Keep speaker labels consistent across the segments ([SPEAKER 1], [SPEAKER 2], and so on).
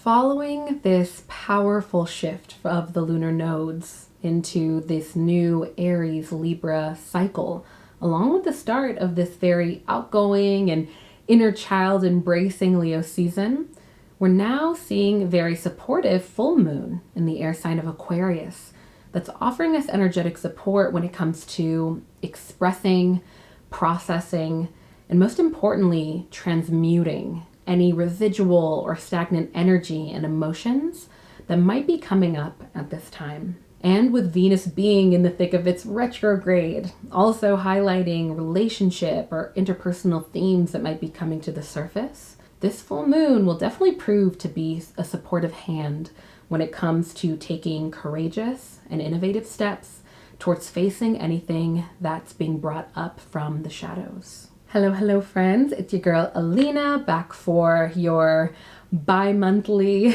[SPEAKER 1] Following this powerful shift of the lunar nodes into this new Aries Libra cycle, along with the start of this very outgoing and inner child embracing Leo season, we're now seeing very supportive full moon in the air sign of Aquarius that's offering us energetic support when it comes to expressing, processing, and most importantly, transmuting any residual or stagnant energy and emotions that might be coming up at this time. And with Venus being in the thick of its retrograde, also highlighting relationship or interpersonal themes that might be coming to the surface, this full moon will definitely prove to be a supportive hand when it comes to taking courageous and innovative steps towards facing anything that's being brought up from the shadows. Hello friends, it's your girl Alina back for your bi-monthly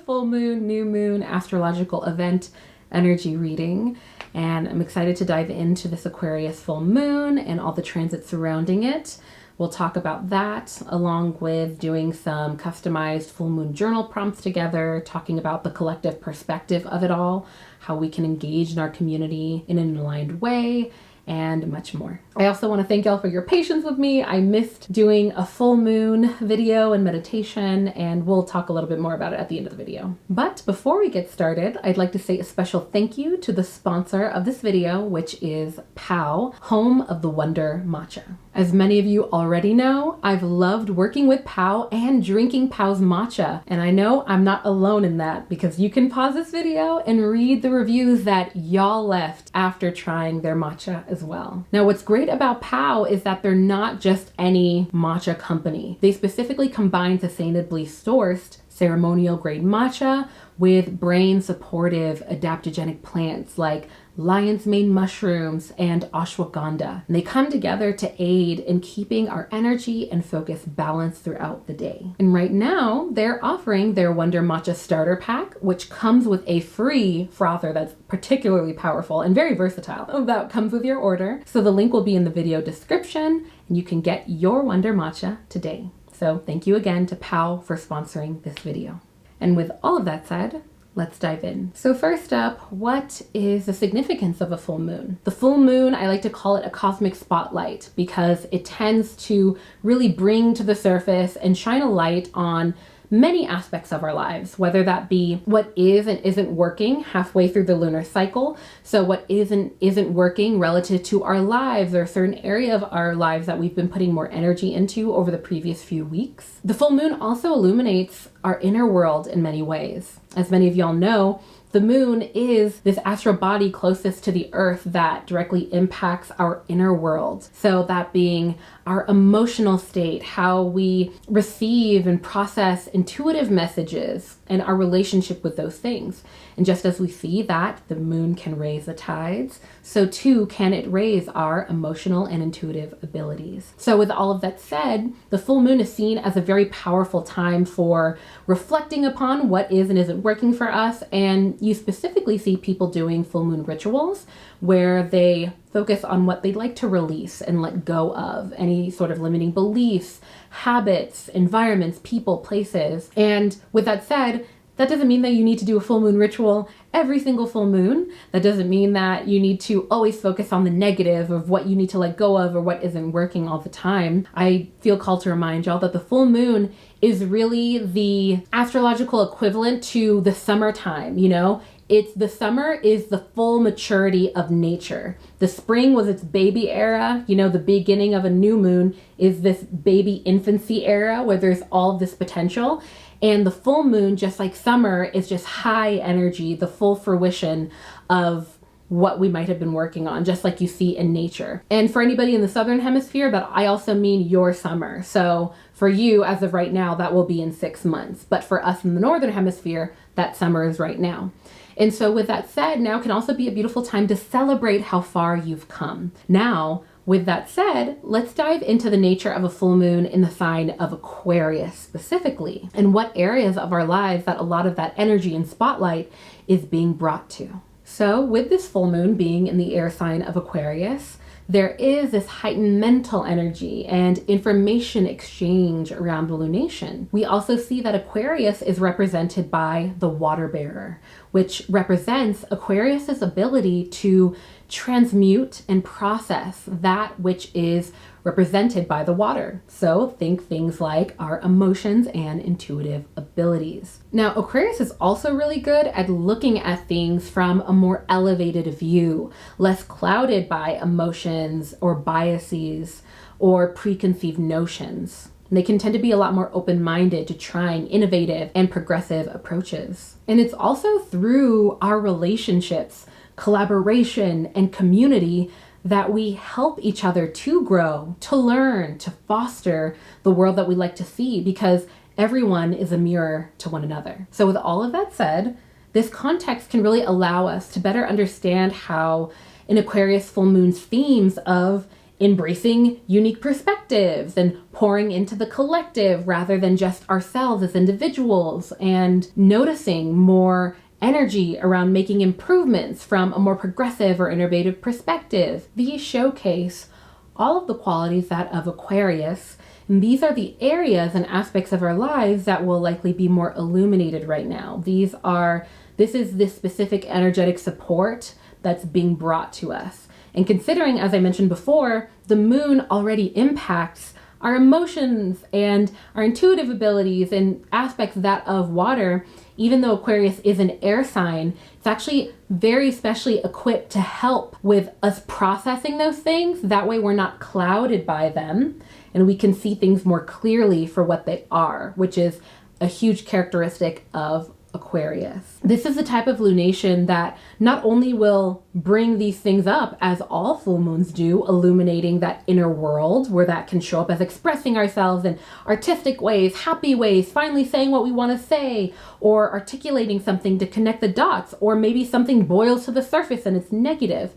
[SPEAKER 1] full moon, new moon astrological event energy reading. And I'm excited to dive into this Aquarius full moon and all the transits surrounding it. We'll talk about that along with doing some customized full moon journal prompts together, talking about the collective perspective of it all, how we can engage in our community in an aligned way, and much more. I also want to thank y'all for your patience with me. I missed doing a full moon video and meditation, and we'll talk a little bit more about it at the end of the video. But before we get started, I'd like to say a special thank you to the sponsor of this video, which is POW, home of the Wonder Matcha. As many of you already know, I've loved working with POW and drinking POW's matcha, and I know I'm not alone in that because you can pause this video and read the reviews that y'all left after trying their matcha as well. Now, what's great about POW is that they're not just any matcha company. They specifically combine sustainably sourced ceremonial grade matcha with brain supportive adaptogenic plants like lion's mane mushrooms and ashwagandha. And they come together to aid in keeping our energy and focus balanced throughout the day. And right now they're offering their Wonder Matcha Starter Pack, which comes with a free frother that's particularly powerful and very versatile. That comes with your order. So the link will be in the video description and you can get your Wonder Matcha today. So thank you again to POW for sponsoring this video. And with all of that said, let's dive in. So first up, what is the significance of a full moon? The full moon, I like to call it a cosmic spotlight because it tends to really bring to the surface and shine a light on many aspects of our lives, whether that be what is and isn't working halfway through the lunar cycle. So what isn't working relative to our lives or a certain area of our lives that we've been putting more energy into over the previous few weeks. The full moon also illuminates our inner world in many ways. As many of y'all know, the moon is this astral body closest to the earth that directly impacts our inner world. So that being our emotional state, how we receive and process intuitive messages and our relationship with those things. And just as we see that the moon can raise the tides, so too can it raise our emotional and intuitive abilities. So with all of that said, the full moon is seen as a very powerful time for reflecting upon what is and isn't working for us. And you specifically see people doing full moon rituals where they focus on what they'd like to release and let go of, any sort of limiting beliefs, habits, environments, people, places. And with that said, that doesn't mean that you need to do a full moon ritual every single full moon. That doesn't mean that you need to always focus on the negative of what you need to let go of or what isn't working all the time. I feel called to remind y'all that the full moon is really the astrological equivalent to the summertime, you know? The summer is the full maturity of nature. The spring was its baby era. You know, the beginning of a new moon is this baby infancy era where there's all of this potential. And the full moon, just like summer, is just high energy, the full fruition of what we might have been working on, just like you see in nature. And for anybody in the Southern Hemisphere, but I also mean your summer. So for you, as of right now, that will be in 6 months. But for us in the Northern Hemisphere, that summer is right now. And so with that said, now can also be a beautiful time to celebrate how far you've come. Now, with that said, let's dive into the nature of a full moon in the sign of Aquarius specifically, and what areas of our lives that a lot of that energy and spotlight is being brought to. So with this full moon being in the air sign of Aquarius, there is this heightened mental energy and information exchange around the lunation. We also see that Aquarius is represented by the water bearer, which represents Aquarius's ability to transmute and process that which is represented by the water. So think things like our emotions and intuitive abilities. Now, Aquarius is also really good at looking at things from a more elevated view, less clouded by emotions or biases or preconceived notions. They can tend to be a lot more open-minded to trying innovative and progressive approaches. And it's also through our relationships, collaboration, and community that we help each other to grow, to learn, to foster the world that we like to see, because everyone is a mirror to one another. So with all of that said, this context can really allow us to better understand how in Aquarius full moon's themes of embracing unique perspectives and pouring into the collective rather than just ourselves as individuals, and noticing more energy around making improvements from a more progressive or innovative perspective. These showcase all of the qualities that of Aquarius, and these are the areas and aspects of our lives that will likely be more illuminated right now. This is this specific energetic support that's being brought to us. And considering, as I mentioned before, the moon already impacts our emotions and our intuitive abilities and aspects that of water, even though Aquarius is an air sign, it's actually very specially equipped to help with us processing those things. That way we're not clouded by them and we can see things more clearly for what they are, which is a huge characteristic of Aquarius. This is the type of lunation that not only will bring these things up, as all full moons do, illuminating that inner world where that can show up as expressing ourselves in artistic ways, happy ways, finally saying what we want to say, or articulating something to connect the dots, or maybe something boils to the surface and it's negative.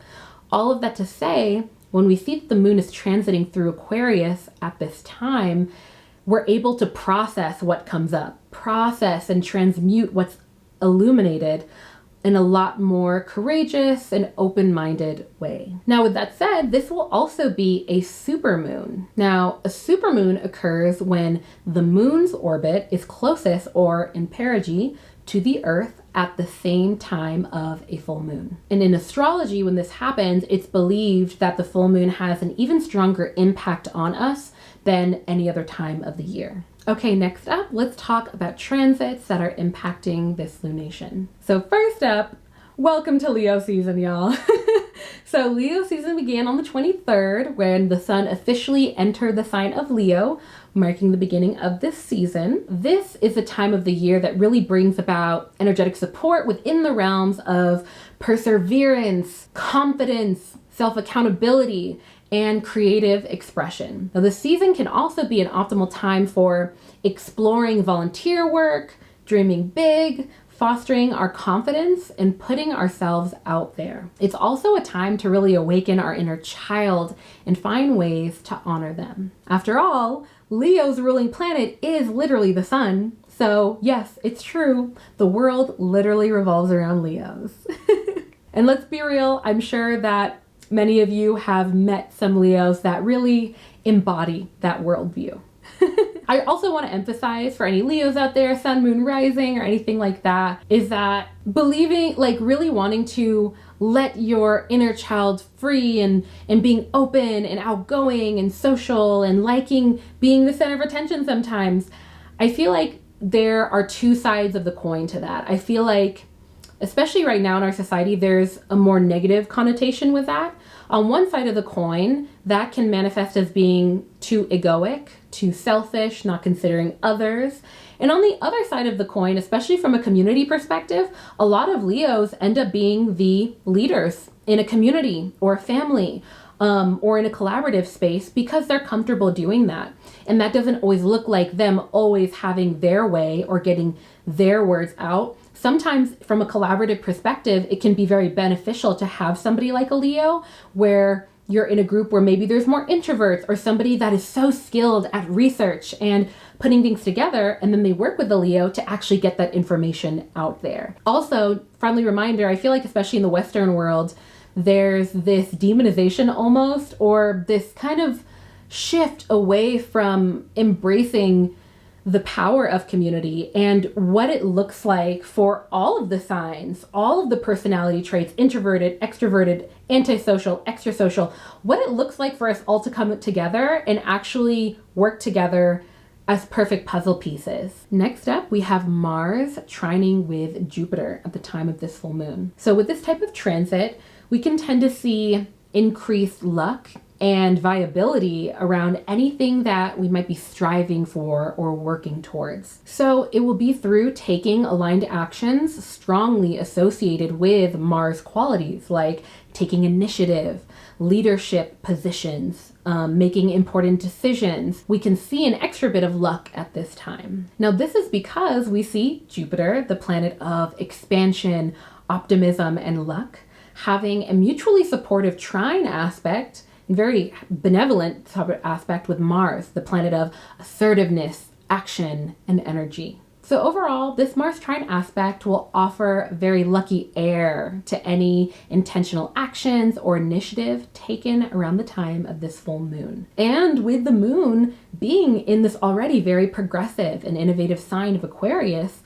[SPEAKER 1] All of that to say, when we see that the moon is transiting through Aquarius at this time, we're able to process what comes up, process and transmute what's illuminated in a lot more courageous and open-minded way. Now, with that said, this will also be a supermoon. Now, a supermoon occurs when the moon's orbit is closest, or in perigee, to the Earth at the same time of a full moon. And in astrology, when this happens, it's believed that the full moon has an even stronger impact on us than any other time of the year. Okay, next up, let's talk about transits that are impacting this lunation. So first up, welcome to Leo season, y'all. So Leo season began on the 23rd when the sun officially entered the sign of Leo, marking the beginning of this season. This is a time of the year that really brings about energetic support within the realms of perseverance, confidence, self-accountability, and creative expression. Now, the season can also be an optimal time for exploring volunteer work, dreaming big, fostering our confidence, and putting ourselves out there. It's also a time to really awaken our inner child and find ways to honor them. After all, Leo's ruling planet is literally the sun. So yes, it's true. The world literally revolves around Leos. And let's be real, I'm sure that many of you have met some Leos that really embody that worldview. I also want to emphasize for any Leos out there, sun, moon, rising, or anything like that, is that believing, like really wanting to let your inner child free and being open and outgoing and social and liking being the center of attention sometimes. I feel like there are two sides of the coin to that. I feel like, especially right now in our society, there's a more negative connotation with that. On one side of the coin, that can manifest as being too egoic, too selfish, not considering others. And on the other side of the coin, especially from a community perspective, a lot of Leos end up being the leaders in a community or a family, or in a collaborative space because they're comfortable doing that. And that doesn't always look like them always having their way or getting their words out. Sometimes from a collaborative perspective, it can be very beneficial to have somebody like a Leo where you're in a group where maybe there's more introverts or somebody that is so skilled at research and putting things together, and then they work with the Leo to actually get that information out there. Also, friendly reminder, I feel like especially in the Western world, there's this demonization almost, or this kind of shift away from embracing the power of community and what it looks like for all of the signs, all of the personality traits, introverted, extroverted, antisocial, extrasocial, what it looks like for us all to come together and actually work together as perfect puzzle pieces. Next up, we have Mars trining with Jupiter at the time of this full moon. So with this type of transit, we can tend to see increased luck and viability around anything that we might be striving for or working towards. So it will be through taking aligned actions strongly associated with Mars qualities like taking initiative, leadership positions, making important decisions. We can see an extra bit of luck at this time. Now, this is because we see Jupiter, the planet of expansion, optimism, and luck, having a mutually supportive trine aspect, very benevolent aspect with Mars, the planet of assertiveness, action, and energy. So overall, this Mars trine aspect will offer very lucky air to any intentional actions or initiative taken around the time of this full moon. And with the moon being in this already very progressive and innovative sign of Aquarius,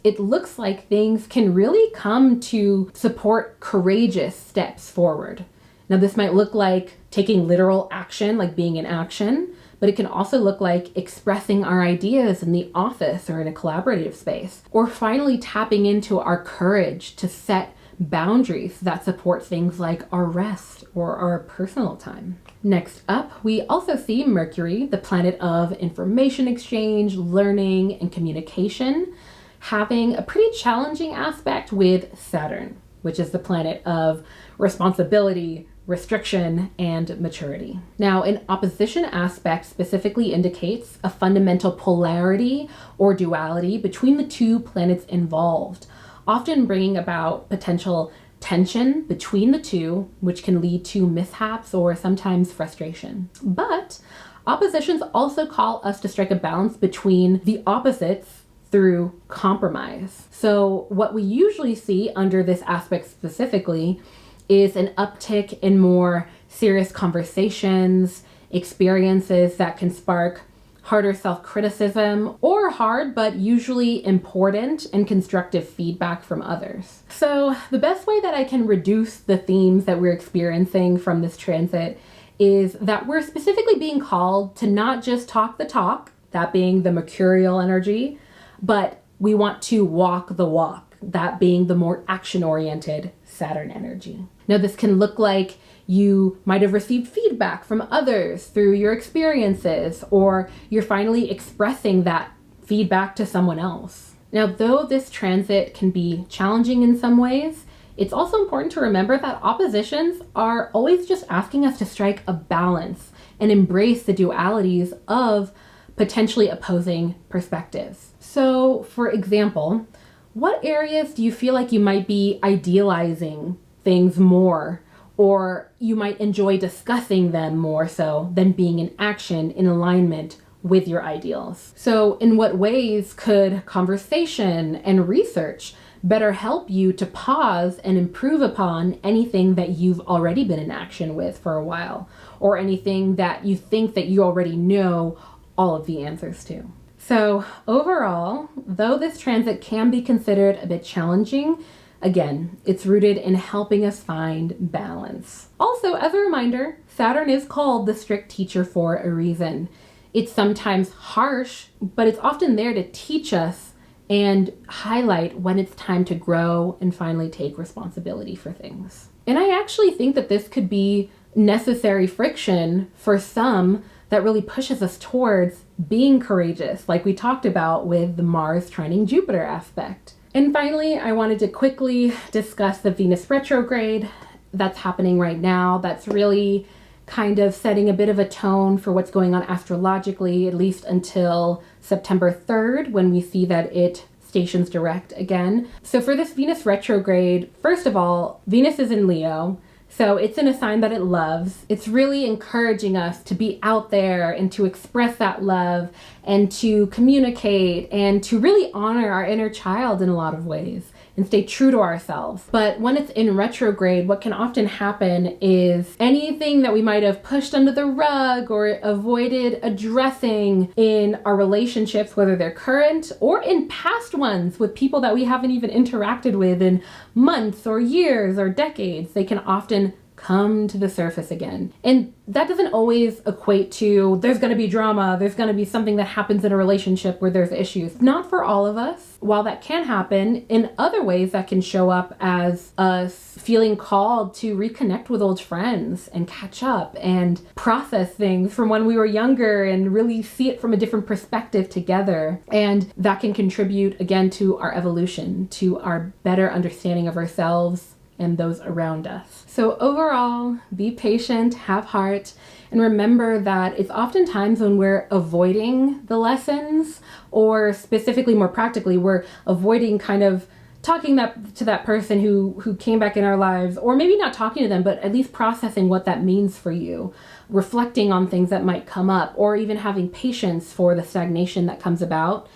[SPEAKER 1] it looks like things can really come to support courageous steps forward. Now, this might look like taking literal action, like being in action, but it can also look like expressing our ideas in the office or in a collaborative space, or finally tapping into our courage to set boundaries that support things like our rest or our personal time. Next up, we also see Mercury, the planet of information exchange, learning, and communication, having a pretty challenging aspect with Saturn, which is the planet of responsibility, restriction, and maturity. Now, an opposition aspect specifically indicates a fundamental polarity or duality between the two planets involved, often bringing about potential tension between the two, which can lead to mishaps or sometimes frustration. But oppositions also call us to strike a balance between the opposites through compromise. So what we usually see under this aspect specifically is an uptick in more serious conversations, experiences that can spark harder self-criticism, or hard but usually important and constructive feedback from others. So the best way that I can reduce the themes that we're experiencing from this transit is that we're specifically being called to not just talk the talk, that being the mercurial energy, but we want to walk the walk, that being the more action-oriented Saturn energy. Now, this can look like you might have received feedback from others through your experiences, or you're finally expressing that feedback to someone else. Now, though this transit can be challenging in some ways, it's also important to remember that oppositions are always just asking us to strike a balance and embrace the dualities of potentially opposing perspectives. So, for example, what areas do you feel like you might be idealizing things more, or you might enjoy discussing them more so than being in action in alignment with your ideals? So in what ways could conversation and research better help you to pause and improve upon anything that you've already been in action with for a while, or anything that you think that you already know all of the answers to? So overall, though this transit can be considered a bit challenging, again, it's rooted in helping us find balance. Also, as a reminder, Saturn is called the strict teacher for a reason. It's sometimes harsh, but it's often there to teach us and highlight when it's time to grow and finally take responsibility for things. And I actually think that this could be necessary friction for some that really pushes us towards being courageous, like we talked about with the Mars trining Jupiter aspect. And finally, I wanted to quickly discuss the Venus retrograde that's happening right now. That's really kind of setting a bit of a tone for what's going on astrologically, at least until September 3rd, when we see that it stations direct again. So for this Venus retrograde, first of all, Venus is in Leo. So it's in a sign that it loves. It's really encouraging us to be out there and to express that love and to communicate and to really honor our inner child in a lot of ways and stay true to ourselves. But when it's in retrograde, what can often happen is anything that we might have pushed under the rug or avoided addressing in our relationships, whether they're current or in past ones with people that we haven't even interacted with in months or years or decades, they can often come to the surface again. And that doesn't always equate to there's going to be drama, there's going to be something that happens in a relationship where there's issues. Not for all of us. While that can happen, in other ways that can show up as us feeling called to reconnect with old friends and catch up and process things from when we were younger and really see it from a different perspective together. And that can contribute again to our evolution, to our better understanding of ourselves and those around us. So overall, be patient, have heart, and remember that it's oftentimes when we're avoiding the lessons, or specifically more practically, we're avoiding kind of talking to that person who came back in our lives, or maybe not talking to them, but at least processing what that means for you, reflecting on things that might come up, or even having patience for the stagnation that comes about.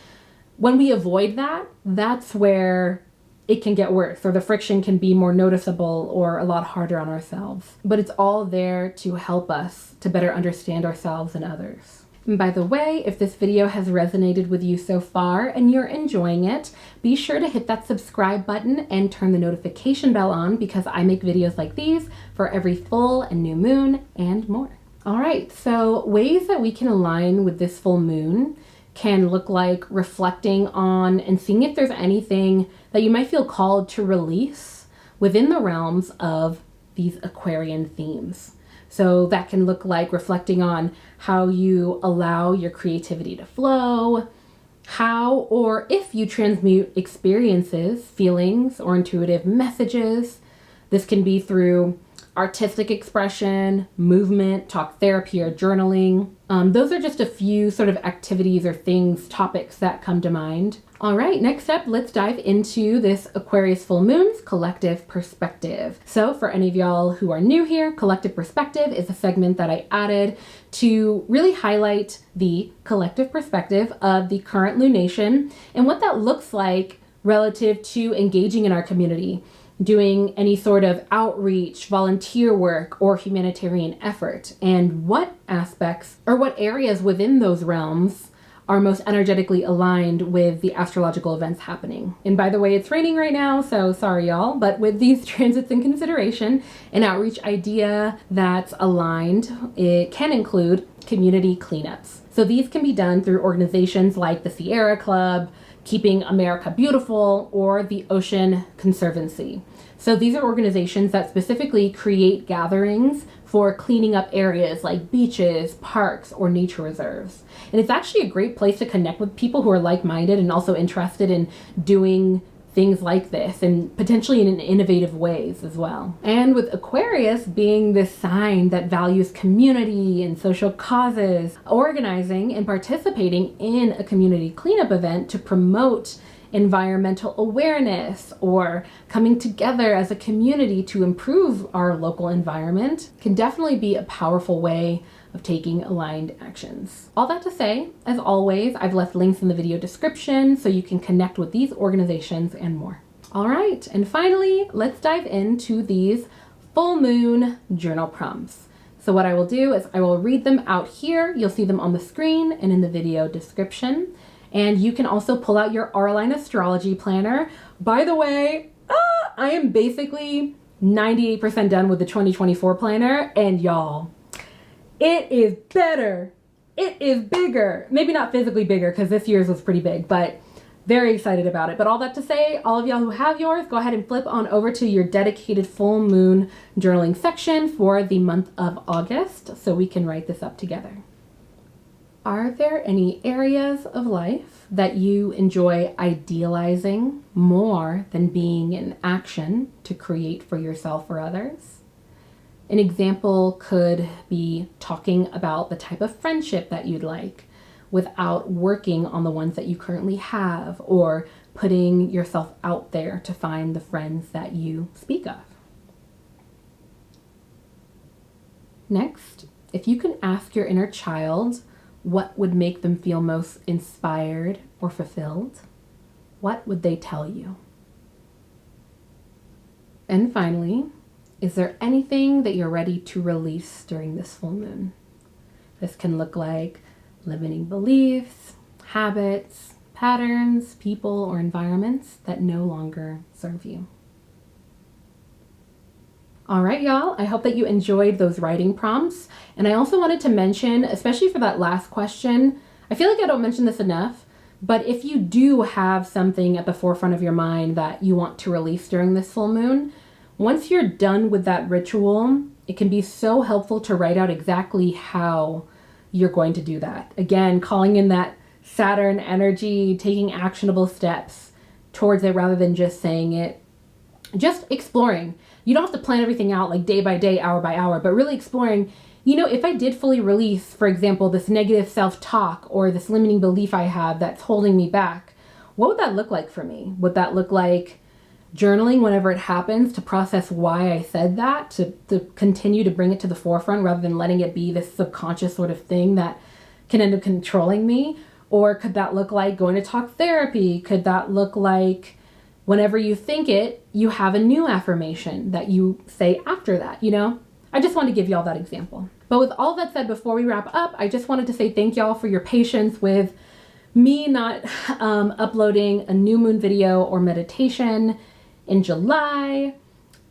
[SPEAKER 1] When we avoid that, that's where it can get worse, or the friction can be more noticeable or a lot harder on ourselves. But it's all there to help us to better understand ourselves and others. And by the way, if this video has resonated with you so far and you're enjoying it, be sure to hit that subscribe button and turn the notification bell on, because I make videos like these for every full and new moon and more. All right, so ways that we can align with this full moon can look like reflecting on and seeing if there's anything that you might feel called to release within the realms of these Aquarian themes. So that can look like reflecting on how you allow your creativity to flow, how or if you transmute experiences, feelings, or intuitive messages. This can be through artistic expression, movement, talk therapy, or journaling. Those are just a few sort of activities or things, topics that come to mind. All right, next up, let's dive into this Aquarius full moon's collective perspective. So for any of y'all who are new here, collective perspective is a segment that I added to really highlight the collective perspective of the current lunation and what that looks like relative to engaging in our community, doing any sort of outreach, volunteer work, or humanitarian effort, and what aspects or what areas within those realms are most energetically aligned with the astrological events happening. And by the way, it's raining right now, so sorry y'all, but with these transits in consideration, an outreach idea that's aligned, it can include community cleanups. So these can be done through organizations like the Sierra Club, Keeping America Beautiful, or the Ocean Conservancy. So these are organizations that specifically create gatherings for cleaning up areas like beaches, parks, or nature reserves. And it's actually a great place to connect with people who are like-minded and also interested in doing things like this, and potentially in innovative ways as well. And with Aquarius being this sign that values community and social causes, organizing and participating in a community cleanup event to promote environmental awareness or coming together as a community to improve our local environment can definitely be a powerful way of taking aligned actions. All that to say, as always, I've left links in the video description so you can connect with these organizations and more. All right, and finally, let's dive into these full moon journal prompts. So what I will do is I will read them out here. You'll see them on the screen and in the video description. And you can also pull out your Auraline astrology planner. By the way, I am basically 98% done with the 2024 planner, and y'all, it is better. It is bigger. Maybe not physically bigger, because this year's was pretty big, but very excited about it. But all that to say, all of y'all who have yours, go ahead and flip on over to your dedicated full moon journaling section for the month of August so we can write this up together. Are there any areas of life that you enjoy idealizing more than being in action to create for yourself or others? An example could be talking about the type of friendship that you'd like without working on the ones that you currently have, or putting yourself out there to find the friends that you speak of. Next, if you can ask your inner child what would make them feel most inspired or fulfilled, what would they tell you? And finally, is there anything that you're ready to release during this full moon? This can look like limiting beliefs, habits, patterns, people, or environments that no longer serve you. All right, y'all, I hope that you enjoyed those writing prompts. And I also wanted to mention, especially for that last question, I feel like I don't mention this enough, but if you do have something at the forefront of your mind that you want to release during this full moon, once you're done with that ritual, it can be so helpful to write out exactly how you're going to do that. Again, calling in that Saturn energy, taking actionable steps towards it rather than just saying it, just exploring. You don't have to plan everything out like day by day, hour by hour, but really exploring, if I did fully release, for example, this negative self-talk or this limiting belief I have that's holding me back, what would that look like for me? Would that look like journaling whenever it happens to process why I said that, to continue to bring it to the forefront rather than letting it be this subconscious sort of thing that can end up controlling me? Or could that look like going to talk therapy? Could that look like whenever you think it, you have a new affirmation that you say after that, I just want to give y'all that example. But with all that said, before we wrap up, I just wanted to say thank y'all for your patience with me not uploading a new moon video or meditation in July.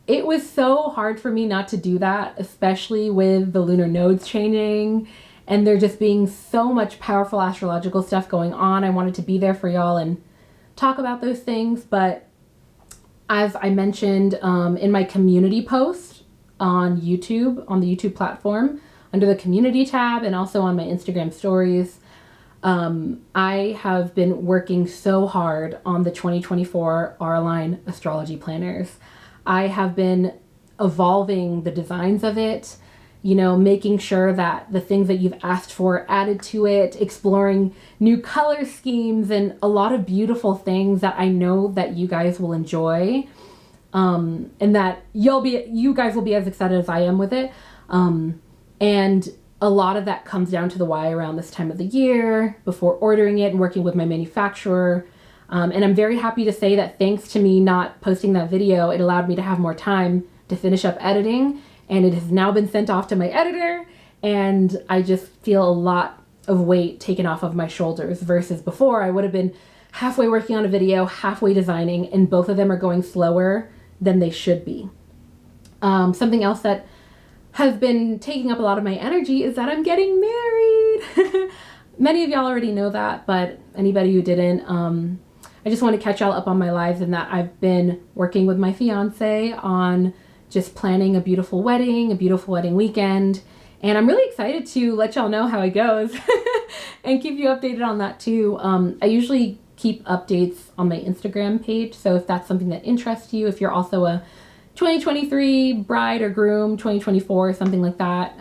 [SPEAKER 1] It was so hard for me not to do that, especially with the lunar nodes changing and there just being so much powerful astrological stuff going on. I wanted to be there for y'all and talk about those things. But as I mentioned in my community post on YouTube, on the YouTube platform, under the community tab and also on my Instagram stories, I have been working so hard on the 2024 R-Line astrology planners. I have been evolving the designs of it, making sure that the things that you've asked for added to it, exploring new color schemes and a lot of beautiful things that I know that you guys will enjoy, and that you guys will be as excited as I am with it. And a lot of that comes down to the why around this time of the year, before ordering it and working with my manufacturer. And I'm very happy to say that thanks to me not posting that video, it allowed me to have more time to finish up editing. And it has now been sent off to my editor. And I just feel a lot of weight taken off of my shoulders versus before I would have been halfway working on a video, halfway designing, and both of them are going slower than they should be. Something else that has been taking up a lot of my energy is that I'm getting married. Many of y'all already know that, but anybody who didn't, I just want to catch y'all up on my lives and that I've been working with my fiance on just planning a beautiful wedding weekend. And I'm really excited to let y'all know how it goes and keep you updated on that too. I usually keep updates on my Instagram page. So if that's something that interests you, if you're also a 2023 bride or groom, 2024, something like that.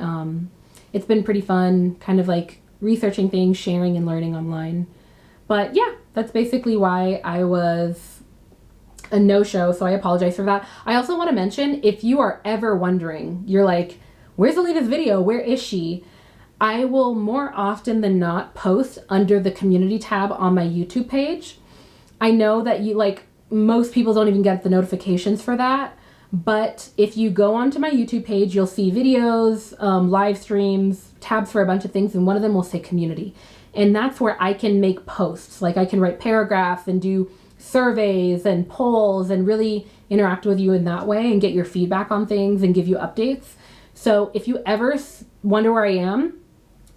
[SPEAKER 1] It's been pretty fun, kind of like researching things, sharing and learning online. But yeah, that's basically why I was a no-show, so I apologize for that. I also want to mention, if you are ever wondering, you're like, where's Alina's video? Where is she? I will more often than not post under the community tab on my YouTube page. I know that most people don't even get the notifications for that. But if you go onto my YouTube page, you'll see videos, live streams, tabs for a bunch of things, and one of them will say community. And that's where I can make posts. Like I can write paragraphs and do surveys and polls and really interact with you in that way and get your feedback on things and give you updates. So if you ever wonder where I am,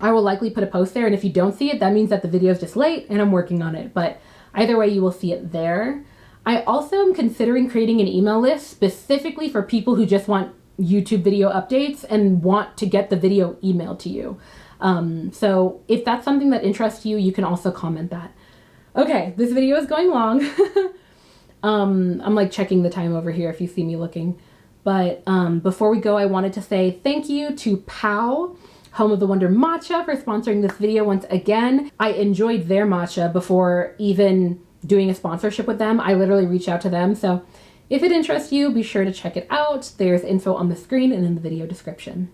[SPEAKER 1] I will likely put a post there. And if you don't see it, that means that the video is just late and I'm working on it. But either way, you will see it there. I also am considering creating an email list specifically for people who just want YouTube video updates and want to get the video emailed to you. So if that's something that interests you, you can also comment that. Okay, this video is going long. I'm like checking the time over here if you see me looking. But before we go, I wanted to say thank you to POW, Home of the Wonder Matcha, for sponsoring this video once again. I enjoyed their matcha before even doing a sponsorship with them. I literally reached out to them. So if it interests you, be sure to check it out. There's info on the screen and in the video description.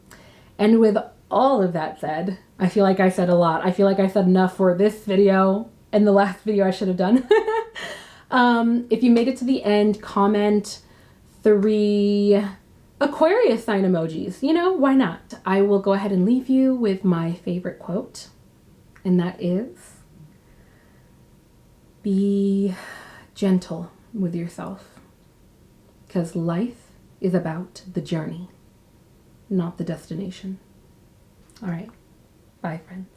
[SPEAKER 1] And with all of that said, I feel like I said a lot. I feel like I said enough for this video and the last video I should have done. If you made it to the end, comment 3 Aquarius sign emojis. You know, why not? I will go ahead and leave you with my favorite quote, and that is, be gentle with yourself, because life is about the journey, not the destination. All right. Bye, friends.